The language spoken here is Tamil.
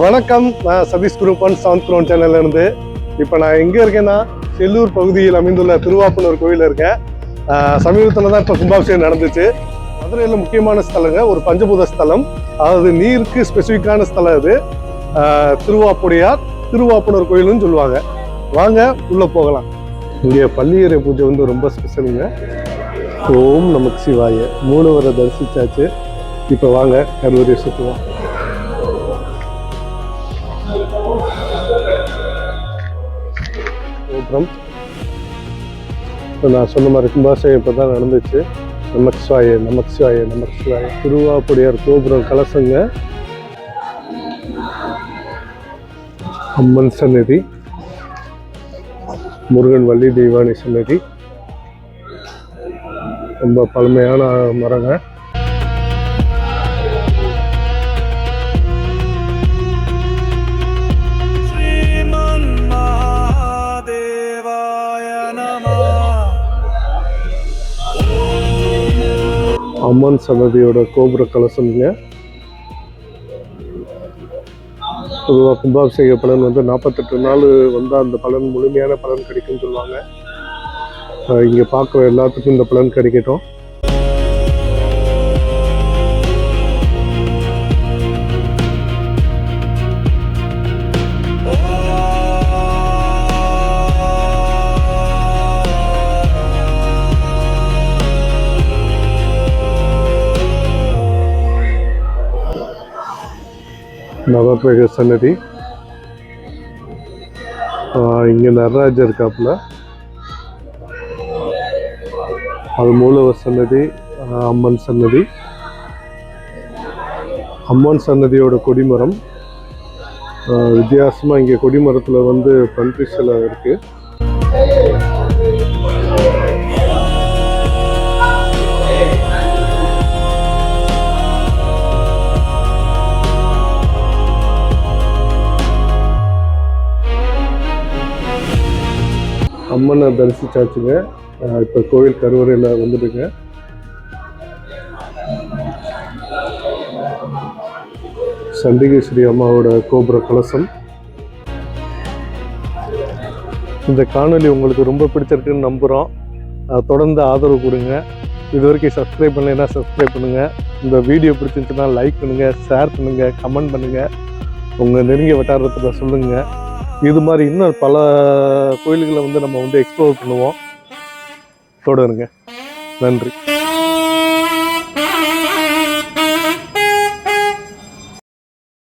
வணக்கம், நான் சதீஷ் குரூப்பன் சவுண்ட் குரோன் சேனல்ல இருந்து. இப்போ நான் எங்கே இருக்கேன்னா செல்லூர் பகுதியில் அமைந்துள்ள திருவாப்பனூர் கோயிலில் இருக்கேன். சமீபத்தில் தான் இப்போ கும்பாபிஷேகம் நடந்துச்சு. மதுரையில் முக்கியமான ஸ்தலங்க, ஒரு பஞ்சபூத ஸ்தலம், அதாவது நீருக்கு ஸ்பெசிஃபிக்கான ஸ்தலம் இது. திருவாப்புடையார் திருவாப்பனூர் கோயில்னு சொல்லுவாங்க. வாங்க உள்ள போகலாம். இங்கே பள்ளியறை பூஜை வந்து ரொம்ப ஸ்பெஷலுங்க. ஓம் நமக்கு சிவாய மூலவரை தரிசிச்சாச்சு. இப்போ வாங்க கருவறையை சுற்றுவோம். அப்புறம் நான் சொன்ன மாதிரி கும்பாபிஷேகம் இப்போ தான் நடந்துச்சு. நமக்கு சிவாய நமக்கு சிவாய நமக்கு சிவாய. திருவாப்புடையார் கோபுரம் கலசங்க, அம்மன் சன்னதி, முருகன் வள்ளி தெய்வானி சன்னதி. ரொம்ப பழமையான மரங்க. அம்மன் சன்னதியோட கோபுர கலசம்ங்க. பொதுவாக கும்பாபிஷேக பலன் வந்து 48 நாள் வந்தால் அந்த பலன் முழுமையான பலன் கிடைக்கும்னு சொல்லுவாங்க. இங்கே பார்க்குற எல்லாத்துக்கும் இந்த பலன் கிடைக்கட்டும். நவக்கிரக சன்னதி, இங்கே நடராஜர் இருக்காப்புல, அது மூலவர் சன்னதி, அம்மன் சன்னதி. அம்மன் சன்னதியோட கொடிமரம் வித்தியாசமாக இங்கே கொடிமரத்தில் வந்து பன்றி சிலை இருக்கு. அம்மனை தரிசிச்சாச்சுங்க. இப்போ கோவில் கருவறையில் வந்துடுங்க. சண்டிகேஸ்வரி அம்மாவோட கோபுர கலசம். இந்த காணொலி உங்களுக்கு ரொம்ப பிடிச்சிருக்குன்னு நம்புகிறோம். தொடர்ந்து ஆதரவு கொடுங்க. இது வரைக்கும் சப்ஸ்கிரைப் பண்ணலைன்னா சப்ஸ்கிரைப் பண்ணுங்கள். இந்த வீடியோ பிடிச்சிருந்துச்சுன்னா லைக் பண்ணுங்கள், ஷேர் பண்ணுங்கள், கமெண்ட் பண்ணுங்கள், உங்கள் நெருங்கிய வட்டாரத்தில் சொல்லுங்கள். இது மாதிரி இன்னும் பல கோயில்களை வந்து நம்ம வந்து எக்ஸ்ப்ளோர் பண்ணுவோம். தொடருங்க. நன்றி.